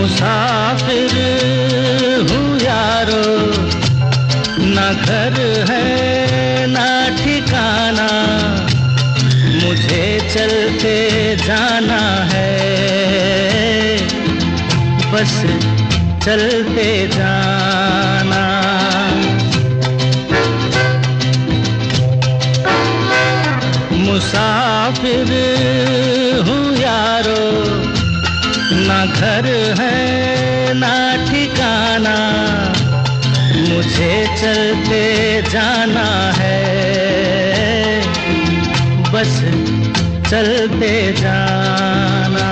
मुसाफिर हूँ यारो, ना घर है ना ठिकाना, मुझे चलते जाना है, बस चलते जाना। मुसाफिर हूँ यारो, ना घर है ना ठिकाना, मुझे चलते जाना है, बस चलते जाना।